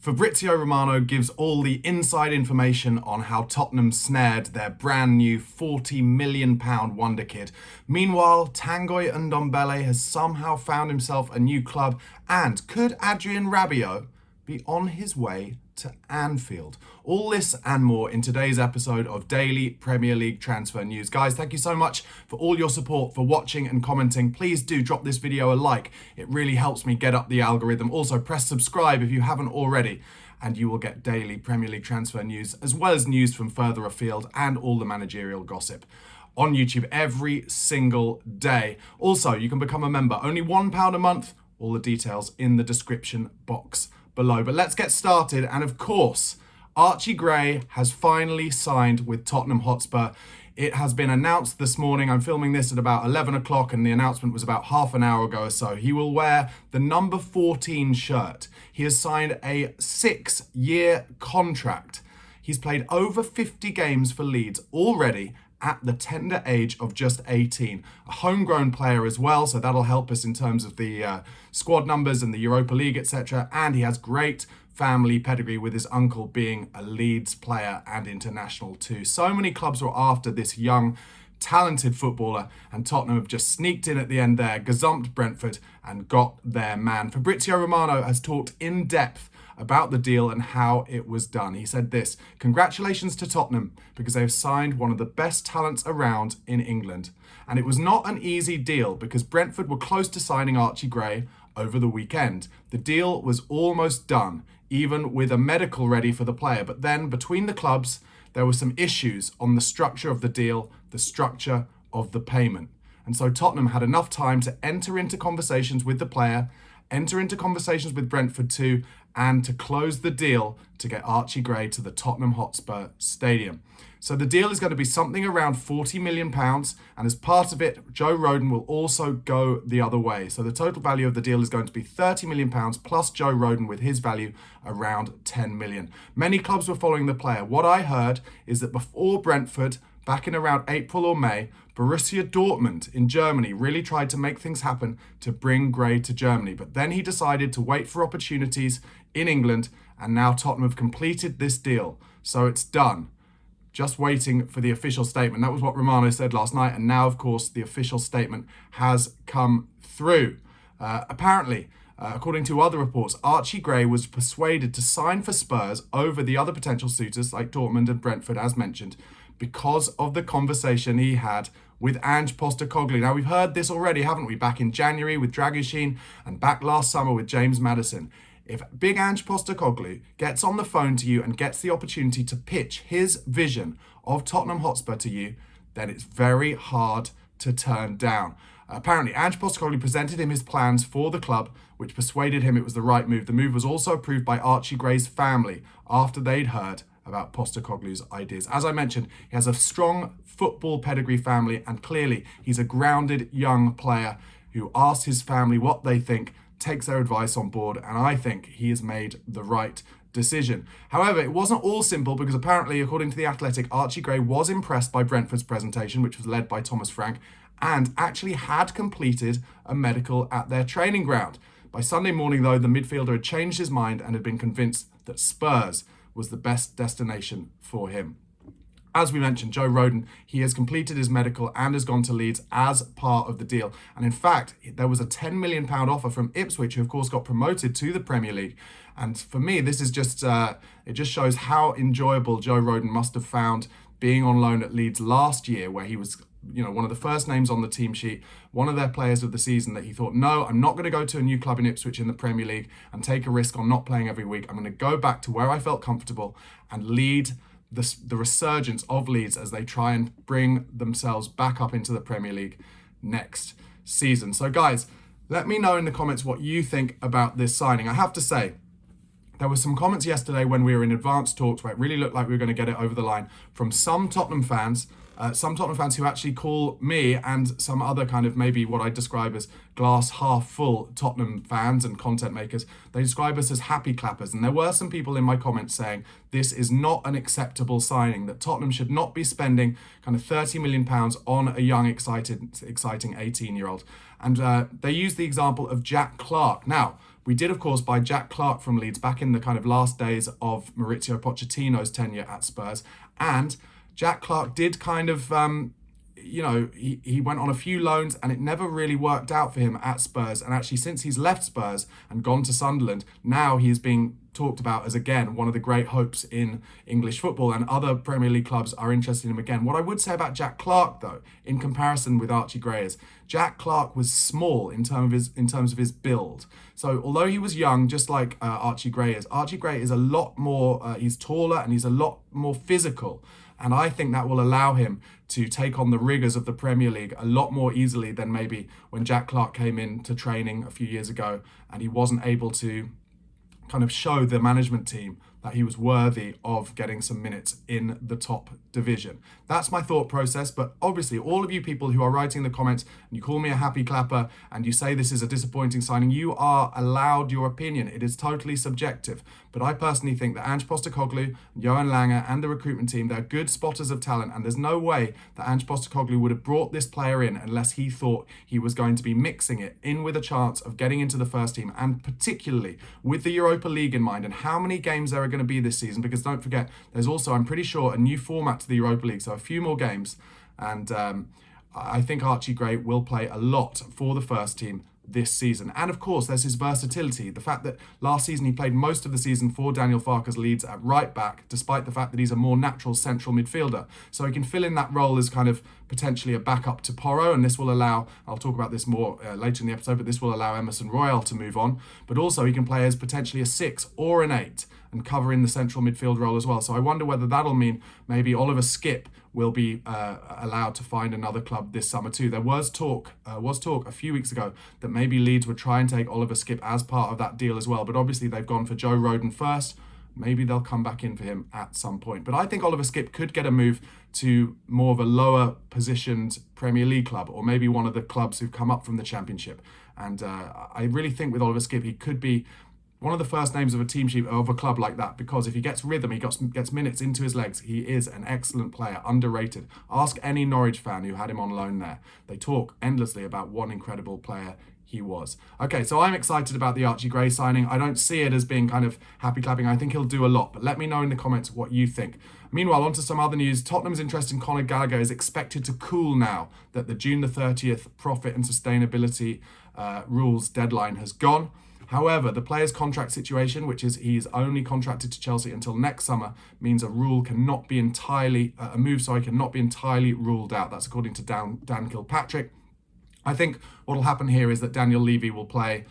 Fabrizio Romano gives all the inside information on how Tottenham snared their brand new £40 million wonder kid. Meanwhile, Tanguy Ndombele has somehow found himself a new club, and could Adrien Rabiot be on his way to Anfield? All this and more in today's episode of Daily Premier League Transfer News. Guys, thank you so much for all your support, for watching and commenting. Please do drop this video a like. It really helps me get up the algorithm. Also, press subscribe if you haven't already, and you will get daily Premier League transfer news, as well as news from further afield and all the managerial gossip on YouTube every single day. Also, you can become a member. Only £1 a month. All the details in the description box below. But let's get started. And of course, Archie Gray has finally signed with Tottenham Hotspur. It has been announced this morning. I'm filming this at about 11 o'clock and the announcement was about half an hour ago or so. He will wear the number 14 shirt. He has signed a 6-year contract. He's played over 50 games for Leeds already at the tender age of just 18. A homegrown player as well, so that'll help us in terms of the squad numbers and the Europa League, etc. And he has great family pedigree, with his uncle being a Leeds player and international too. So many clubs were after this young, talented footballer, and Tottenham have just sneaked in at the end there, gazumped Brentford and got their man. Fabrizio Romano has talked in depth about the deal and how it was done. He said this: "Congratulations to Tottenham, because they have signed one of the best talents around in England. And it was not an easy deal, because Brentford were close to signing Archie Gray over the weekend. The deal was almost done, even with a medical ready for the player. But then between the clubs, there were some issues on the structure of the deal, the structure of the payment. And so Tottenham had enough time to enter into conversations with the player, enter into conversations with Brentford too, and to close the deal to get Archie Gray to the Tottenham Hotspur Stadium. So the deal is going to be something around £40 million, and as part of it, Joe Rodon will also go the other way. So the total value of the deal is going to be £30 million plus Joe Rodon with his value around £10 million. Many clubs were following the player. What I heard is that before Brentford, back in around April or May, Borussia Dortmund in Germany really tried to make things happen to bring Gray to Germany. But then he decided to wait for opportunities in England, and now Tottenham have completed this deal. So it's done. Just waiting for the official statement. That was what Romano said last night. And now, of course, the official statement has come through. Apparently, according to other reports, Archie Gray was persuaded to sign for Spurs over the other potential suitors like Dortmund and Brentford, as mentioned, because of the conversation he had with Ange Postecoglou. Now, we've heard this already, haven't we? Back in January with Dragushin and back last summer with James Maddison. If big Ange Postecoglou gets on the phone to you and gets the opportunity to pitch his vision of Tottenham Hotspur to you, then it's very hard to turn down. Apparently, Ange Postecoglou presented him his plans for the club, which persuaded him it was the right move. The move was also approved by Archie Gray's family after they'd heard about Postecoglou's ideas. As I mentioned, he has a strong football pedigree family, and clearly he's a grounded young player who asks his family what they think, takes their advice on board, and I think he has made the right decision. However, it wasn't all simple, because apparently, according to The Athletic, Archie Gray was impressed by Brentford's presentation, which was led by Thomas Frank, and actually had completed a medical at their training ground. By Sunday morning, though, the midfielder had changed his mind and had been convinced that Spurs was the best destination for him. As we mentioned, Joe Rodon, he has completed his medical and has gone to Leeds as part of the deal. And in fact, there was a £10 million offer from Ipswich, who of course got promoted to the Premier League. And for me, this is just, it just shows how enjoyable Joe Rodon must have found being on loan at Leeds last year, where he was, one of the first names on the team sheet, one of their players of the season, that he thought, no, I'm not going to go to a new club in Ipswich in the Premier League and take a risk on not playing every week. I'm going to go back to where I felt comfortable and lead the resurgence of Leeds as they try and bring themselves back up into the Premier League next season. So guys, let me know in the comments what you think about this signing. I have to say, there were some comments yesterday when we were in advanced talks where it really looked like we were going to get it over the line from some Tottenham fans who actually call me and some other kind of maybe what I describe as glass half full Tottenham fans and content makers. They describe us as happy clappers. And there were some people in my comments saying this is not an acceptable signing, that Tottenham should not be spending kind of £30 million on a young, exciting 18-year-old. And they used the example of Jack Clarke. Now, We did, of course, buy Jack Clarke from Leeds back in the kind of last days of Maurizio Pochettino's tenure at Spurs. And Jack Clarke did kind of, he went on a few loans and it never really worked out for him at Spurs. And actually, since he's left Spurs and gone to Sunderland, now he is being talked about as, again, one of the great hopes in English football, and other Premier League clubs are interested in him again. What I would say about Jack Clarke, though, in comparison with Archie Gray, is Jack Clarke was small in terms of his build. So although he was young, just like Archie Gray is a lot more, he's taller and he's a lot more physical. And I think that will allow him to take on the rigours of the Premier League a lot more easily than maybe when Jack Clarke came into training a few years ago and he wasn't able to kind of show the management team that he was worthy of getting some minutes in the top division. That's my thought process, but obviously all of you people who are writing in the comments and you call me a happy clapper and you say this is a disappointing signing, you are allowed your opinion. It is totally subjective. But I personally think that Ange Postecoglou, Johan Lange and the recruitment team, they're good spotters of talent, and there's no way that Ange Postecoglou would have brought this player in unless he thought he was going to be mixing it in with a chance of getting into the first team, and particularly with the Europa League in mind and how many games there are going to be this season, because don't forget, there's also, I'm pretty sure, a new format to the Europa League, so a few more games, and I think Archie Gray will play a lot for the first team this season. And of course, there's his versatility. The fact that last season he played most of the season for Daniel Farke's Leeds at right back, despite the fact that he's a more natural central midfielder. So he can fill in that role as kind of potentially a backup to Porro, and this will allow, I'll talk about this more later in the episode, but this will allow Emerson Royal to move on. But also he can play as potentially a 6 or an 8 and cover in the central midfield role as well. So I wonder whether that'll mean maybe Oliver Skipp will be allowed to find another club this summer too. There was talk a few weeks ago that maybe Leeds would try and take Oliver Skipp as part of that deal as well. But obviously they've gone for Joe Rodon first. Maybe they'll come back in for him at some point. But I think Oliver Skipp could get a move to more of a lower positioned Premier League club, or maybe one of the clubs who've come up from the Championship. And I really think with Oliver Skipp, he could be one of the first names of a team sheet of a club like that, because if he gets rhythm, he gets minutes into his legs, he is an excellent player, underrated. Ask any Norwich fan who had him on loan there. They talk endlessly about what an incredible player he was. Okay, so I'm excited about the Archie Gray signing. I don't see it as being kind of happy clapping. I think he'll do a lot, but let me know in the comments what you think. Meanwhile, on to some other news. Tottenham's interest in Conor Gallagher is expected to cool now that the June the 30th profit and sustainability rules deadline has gone. However, the player's contract situation, which is he's only contracted to Chelsea until next summer, means a move cannot be entirely ruled out. That's according to Dan Kilpatrick. I think what will happen here is that Daniel Levy will play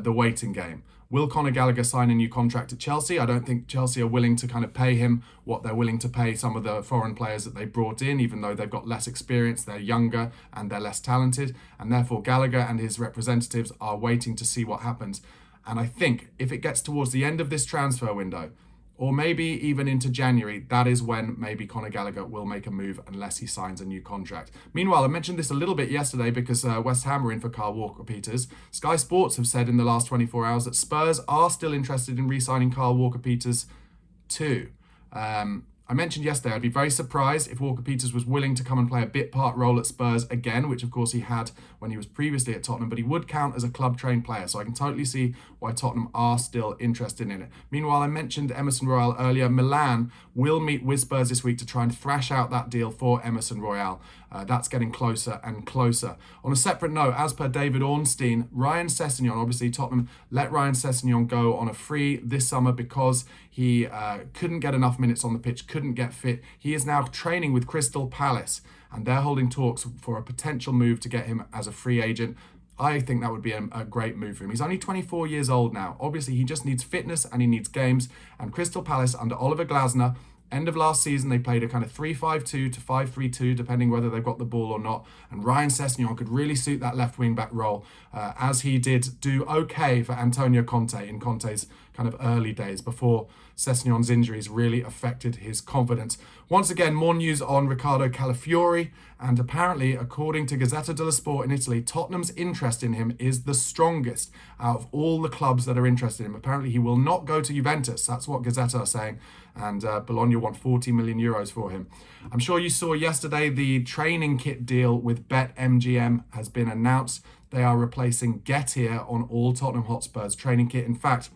the waiting game. Will Conor Gallagher sign a new contract at Chelsea? I don't think Chelsea are willing to kind of pay him what they're willing to pay some of the foreign players that they brought in, even though they've got less experience, they're younger and they're less talented. And therefore Gallagher and his representatives are waiting to see what happens. And I think if it gets towards the end of this transfer window, or maybe even into January, that is when maybe Conor Gallagher will make a move unless he signs a new contract. Meanwhile, I mentioned this a little bit yesterday because West Ham were in for Kyle Walker-Peters. Sky Sports have said in the last 24 hours that Spurs are still interested in re-signing Kyle Walker-Peters too. I mentioned yesterday I'd be very surprised if Walker-Peters was willing to come and play a bit part role at Spurs again, which of course he had when he was previously at Tottenham, but he would count as a club-trained player, so I can totally see why Tottenham are still interested in it. Meanwhile, I mentioned Emerson Royal earlier. Milan will meet with Spurs this week to try and thrash out that deal for Emerson Royal. That's getting closer and closer. On a separate note, as per David Ornstein, Ryan Sessegnon, obviously Tottenham let Ryan Sessegnon go on a free this summer because he couldn't get enough minutes on the pitch, couldn't get fit. He is now training with Crystal Palace, and they're holding talks for a potential move to get him as a free agent. I think that would be a great move for him. He's only 24 years old now. Obviously, he just needs fitness and he needs games. And Crystal Palace under Oliver Glasner, end of last season, they played a kind of 3-5-2 to 5-3-2, depending whether they've got the ball or not. And Ryan Sessegnon could really suit that left wing back role, as he did do okay for Antonio Conte in Conte's kind of early days before Sessegnon's injuries really affected his confidence. Once again, more news on Riccardo Calafiori, and apparently, according to Gazzetta dello Sport in Italy, Tottenham's interest in him is the strongest out of all the clubs that are interested in him. Apparently, he will not go to Juventus. That's what Gazzetta are saying, and Bologna want 40 million euros for him. I'm sure you saw yesterday the training kit deal with BetMGM has been announced. they are replacing Get Here on all Tottenham Hotspur's training kit. In fact,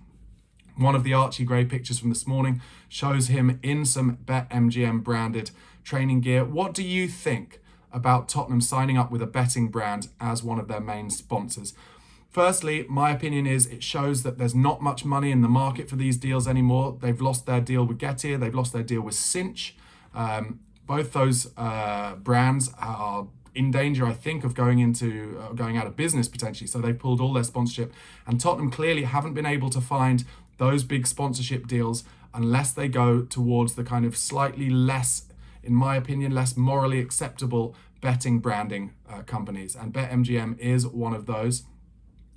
one of the Archie Gray pictures from this morning shows him in some BetMGM branded training gear. What do you think about Tottenham signing up with a betting brand as one of their main sponsors? Firstly, my opinion is it shows that there's not much money in the market for these deals anymore. They've lost their deal with Get Here. They've lost their deal with Cinch. Both those brands are in danger, I think, of going out of business potentially. So they've pulled all their sponsorship, and Tottenham clearly haven't been able to find those big sponsorship deals unless they go towards the kind of slightly less, in my opinion, less morally acceptable betting branding companies. And BetMGM is one of those.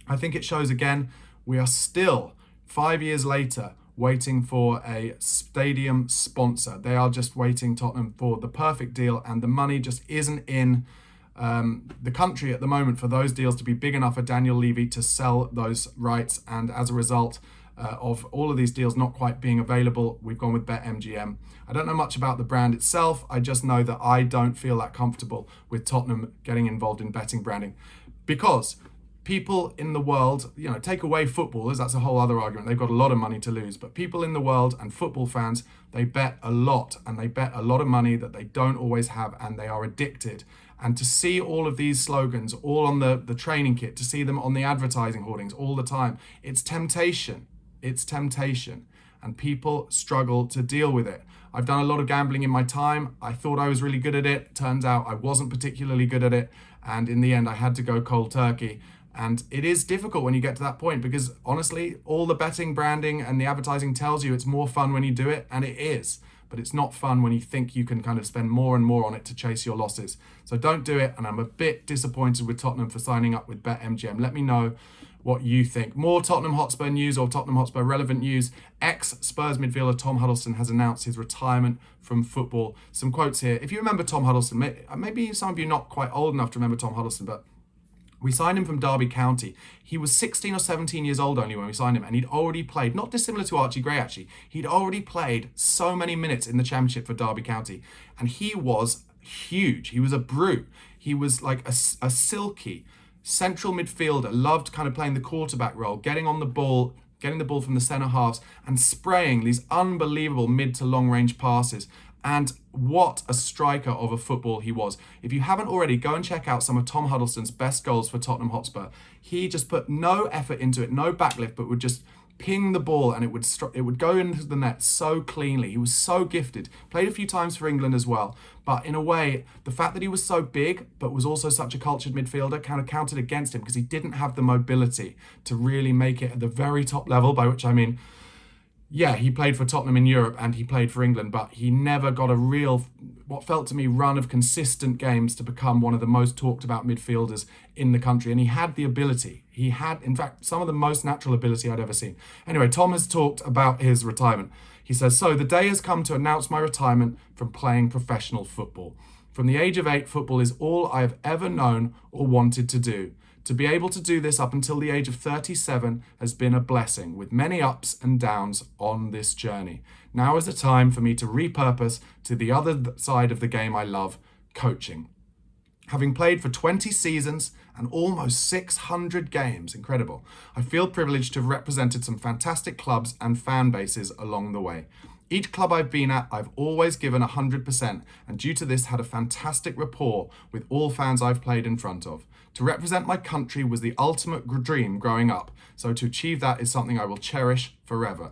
I think it shows again, we are still 5 years later waiting for a stadium sponsor. They are just waiting, Tottenham, for the perfect deal, and the money just isn't in the country at the moment for those deals to be big enough for Daniel Levy to sell those rights. And as a result of all of these deals not quite being available, we've gone with BetMGM. I don't know much about the brand itself. I just know that I don't feel that comfortable with Tottenham getting involved in betting branding, because people in the world, take away footballers, that's a whole other argument. They've got a lot of money to lose. But people in the world and football fans, they bet a lot, and they bet a lot of money that they don't always have, and they are addicted. And to see all of these slogans all on the training kit, to see them on the advertising hoardings all the time, it's temptation. It's temptation. And people struggle to deal with it. I've done a lot of gambling in my time. I thought I was really good at it. Turns out I wasn't particularly good at it. And in the end, I had to go cold turkey. And it is difficult when you get to that point, because honestly, all the betting branding and the advertising tells you it's more fun when you do it, and it is. But it's not fun when you think you can kind of spend more and more on it to chase your losses. So don't do it. And I'm a bit disappointed with Tottenham for signing up with BetMGM. Let me know what you think. More Tottenham Hotspur news, or Tottenham Hotspur relevant news. Ex-Spurs midfielder Tom Huddlestone has announced his retirement from football. Some quotes here. If you remember Tom Huddlestone, maybe some of you not quite old enough to remember Tom Huddlestone, but we signed him from Derby County. He was 16 or 17 years old only when we signed him, and he'd already played, not dissimilar to Archie Gray actually, he'd already played so many minutes in the Championship for Derby County, and he was huge. He was a brute. He was like a silky central midfielder, loved kind of playing the quarterback role, getting on the ball, getting the ball from the centre halves and spraying these unbelievable mid to long range passes. And what a striker of a football he was. If you haven't already, go and check out some of Tom Huddlestone's best goals for Tottenham Hotspur. He just put no effort into it, no backlift, but would just ping the ball and it would go into the net so cleanly. He was so gifted. Played a few times for England as well. But in a way, the fact that he was so big, but was also such a cultured midfielder, kind of counted against him, because he didn't have the mobility to really make it at the very top level, by which I mean, yeah, he played for Tottenham in Europe and he played for England, but he never got a real, what felt to me, run of consistent games to become one of the most talked about midfielders in the country. And he had the ability. He had, in fact, some of the most natural ability I'd ever seen. Anyway, Tom has talked about his retirement. He says, "So the day has come to announce my retirement from playing professional football. From the age of 8, football is all I have ever known or wanted to do. To be able to do this up until the age of 37 has been a blessing, with many ups and downs on this journey. Now is the time for me to repurpose to the other side of the game I love, coaching. Having played for 20 seasons and almost 600 games, incredible, I feel privileged to have represented some fantastic clubs and fan bases along the way. Each club I've been at, I've always given 100%, and due to this had a fantastic rapport with all fans I've played in front of. To represent my country was the ultimate dream growing up, so to achieve that is something I will cherish forever.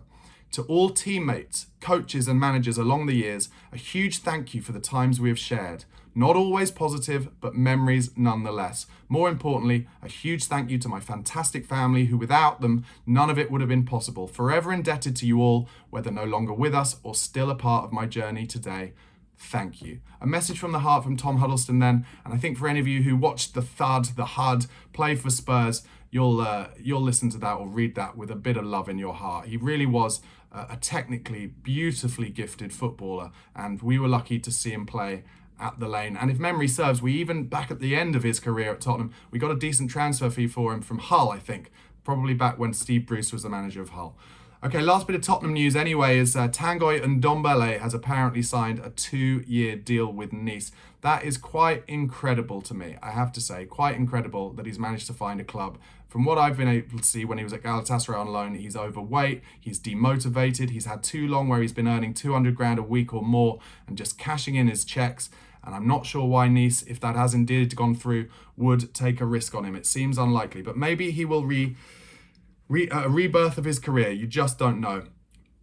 To all teammates, coaches and managers along the years, a huge thank you for the times we have shared. Not always positive, but memories nonetheless. More importantly, a huge thank you to my fantastic family, who without them, none of it would have been possible. Forever indebted to you all, whether no longer with us or still a part of my journey today. Thank you." A message from the heart from Tom Huddlestone then, and I think for any of you who watched the HUD play for Spurs, you'll listen to that or read that with a bit of love in your heart. He really was a technically beautifully gifted footballer, and we were lucky to see him play at the Lane. And if memory serves, we even, back at the end of his career at Tottenham, we got a decent transfer fee for him from Hull, I think, probably back when Steve Bruce was the manager of Hull. Okay, last bit of Tottenham news anyway is Tanguy Ndombele has apparently signed a 2-year deal with Nice. That is quite incredible to me, I have to say. Quite incredible that he's managed to find a club. From what I've been able to see when he was at Galatasaray on loan, he's overweight, he's demotivated, he's had too long where he's been earning 200 grand a week or more and just cashing in his checks. And I'm not sure why Nice, if that has indeed gone through, would take a risk on him. It seems unlikely, but maybe he will a rebirth of his career. You just don't know.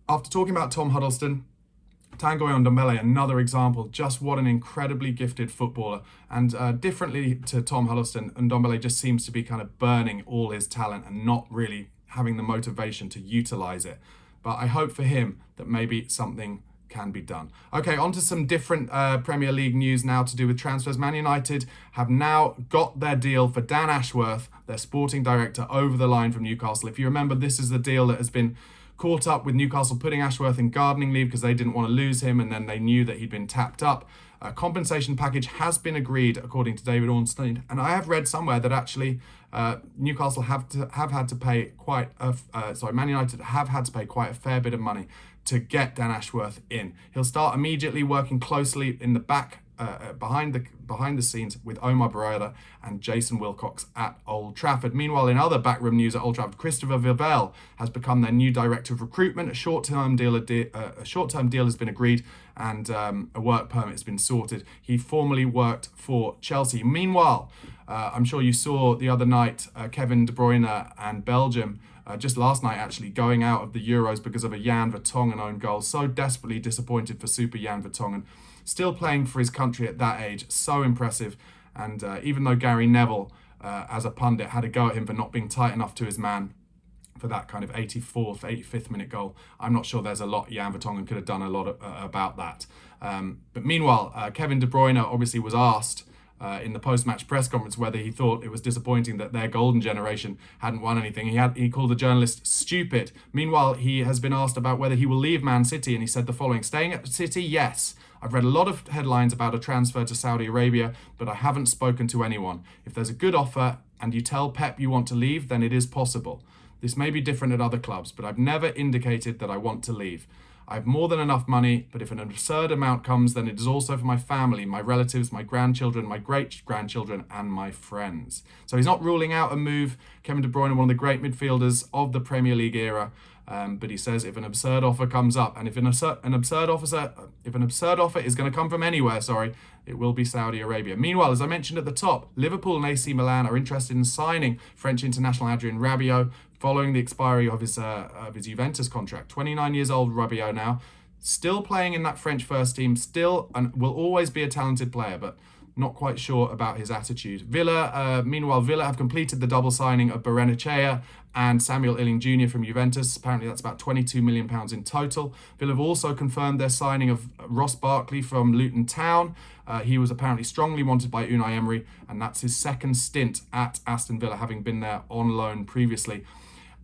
After talking about Tom Huddleston, Tanguy Ndombele, another example, just what an incredibly gifted footballer. And differently to Tom Huddleston, Ndombele just seems to be kind of burning all his talent and not really having the motivation to utilise it. But I hope for him that maybe something can be done. Okay, on to some different Premier League news now to do with transfers. Man United have now got their deal for Dan Ashworth, their sporting director, over the line from Newcastle. If you remember, this is the deal that has been caught up with Newcastle putting Ashworth in gardening leave because they didn't want to lose him, and then they knew that he'd been tapped up. A compensation package has been agreed, according to David Ornstein, and I have read somewhere that actually Newcastle Man United have had to pay quite a fair bit of money to get Dan Ashworth in. He'll start immediately working closely in the back, behind the scenes with Omar Barada and Jason Wilcox at Old Trafford. Meanwhile, in other backroom news at Old Trafford, Christopher Vivell has become their new director of recruitment. A short-term deal has been agreed, and a work permit has been sorted. He formerly worked for Chelsea. Meanwhile, I'm sure you saw the other night Kevin De Bruyne and Belgium, just last night actually, going out of the Euros because of a Jan Vertonghen own goal. So desperately disappointed for Super Jan Vertonghen. Still playing for his country at that age, so impressive. And even though Gary Neville, as a pundit, had a go at him for not being tight enough to his man for that kind of 84th, 85th minute goal, I'm not sure there's a lot Jan Vertonghen could have done a lot about that. But meanwhile, Kevin De Bruyne obviously was asked in the post-match press conference whether he thought it was disappointing that their golden generation hadn't won anything. He called the journalist stupid. Meanwhile, he has been asked about whether he will leave Man City, and he said the following: "Staying at City, yes. I've read a lot of headlines about a transfer to Saudi Arabia, but I haven't spoken to anyone. If there's a good offer and you tell Pep you want to leave, then it is possible. This may be different at other clubs, but I've never indicated that I want to leave. I have more than enough money, but if an absurd amount comes, then it is also for my family, my relatives, my grandchildren, my great-grandchildren, and my friends." So he's not ruling out a move. Kevin De Bruyne, one of the great midfielders of the Premier League era, but he says if an absurd offer comes up, and if an absurd offer is going to come from anywhere, it will be Saudi Arabia. Meanwhile, as I mentioned at the top, Liverpool and AC Milan are interested in signing French international Adrien Rabiot following the expiry of his Juventus contract. 29 years old, Rabiot now, still playing in that French first team, still and will always be a talented player, but not quite sure about his attitude. Meanwhile, Villa have completed the double signing of Barrenechea and Samuel Illing Jr. from Juventus. Apparently that's about £22 million in total. Villa have also confirmed their signing of Ross Barkley from Luton Town. He was apparently strongly wanted by Unai Emery, and that's his second stint at Aston Villa, having been there on loan previously.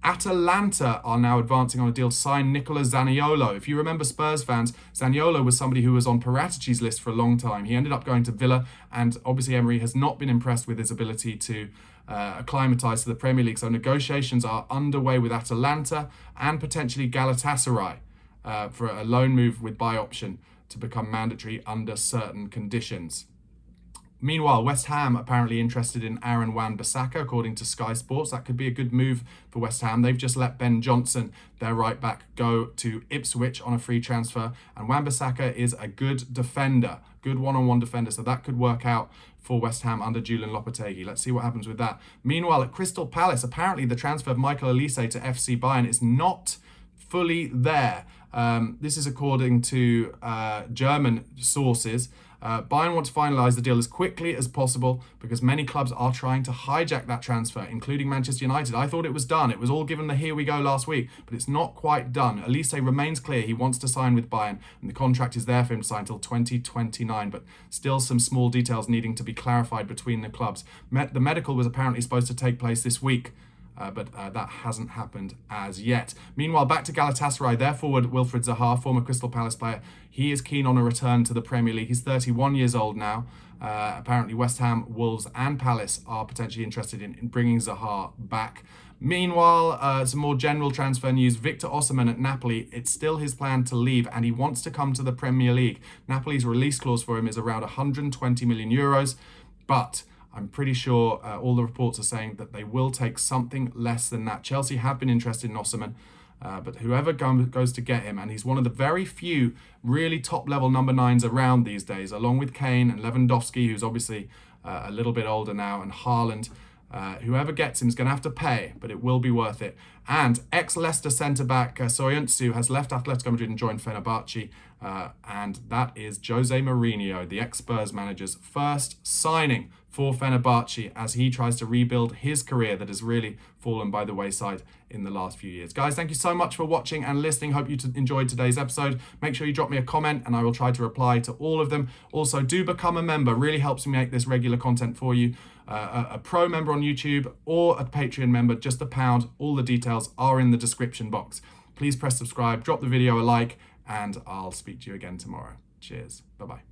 Atalanta are now advancing on a deal to sign Nicola Zaniolo. If you remember, Spurs fans, Zaniolo was somebody who was on Paratici's list for a long time. He ended up going to Villa, and obviously Emery has not been impressed with his ability to acclimatise to the Premier League. So negotiations are underway with Atalanta and potentially Galatasaray for a loan move with buy option to become mandatory under certain conditions. Meanwhile, West Ham apparently interested in Aaron Wan-Bissaka, according to Sky Sports. That could be a good move for West Ham. They've just let Ben Johnson, their right back, go to Ipswich on a free transfer. And Wan-Bissaka is a good defender, good one-on-one defender. So that could work out for West Ham under Julian Lopetegui. Let's see what happens with that. Meanwhile, at Crystal Palace, apparently the transfer of Michael Olise to FC Bayern is not fully there. This is according to German sources. Bayern want to finalise the deal as quickly as possible because many clubs are trying to hijack that transfer, including Manchester United. I thought it was done. It was all given the here we go last week, but it's not quite done. Olise remains clear he wants to sign with Bayern, and the contract is there for him to sign until 2029, but still some small details needing to be clarified between the clubs. The medical was apparently supposed to take place this week, but that hasn't happened as yet. Meanwhile, back to Galatasaray, their forward Wilfried Zaha, former Crystal Palace player, he is keen on a return to the Premier League. He's 31 years old now. Apparently West Ham, Wolves and Palace are potentially interested in bringing Zaha back. Meanwhile, some more general transfer news. Victor Osimhen at Napoli, it's still his plan to leave and he wants to come to the Premier League. Napoli's release clause for him is around 120 million euros, but I'm pretty sure all the reports are saying that they will take something less than that. Chelsea have been interested in Osimhen, but whoever goes to get him, and he's one of the very few really top-level number 9s around these days, along with Kane and Lewandowski, who's obviously a little bit older now, and Haaland. Whoever gets him is going to have to pay, but it will be worth it. And ex-Leicester centre-back Soyuncu has left Atletico Madrid and joined Fenerbahce, and that is Jose Mourinho, the ex-Spurs manager's first signing for Fenerbahce as he tries to rebuild his career that has really fallen by the wayside in the last few years. Guys, thank you so much for watching and listening. Hope you enjoyed today's episode. Make sure you drop me a comment and I will try to reply to all of them. Also, do become a member. Really helps me make this regular content for you. A pro member on YouTube or a Patreon member, just £1. All the details are in the description box. Please press subscribe, drop the video a like, and I'll speak to you again tomorrow. Cheers. Bye-bye.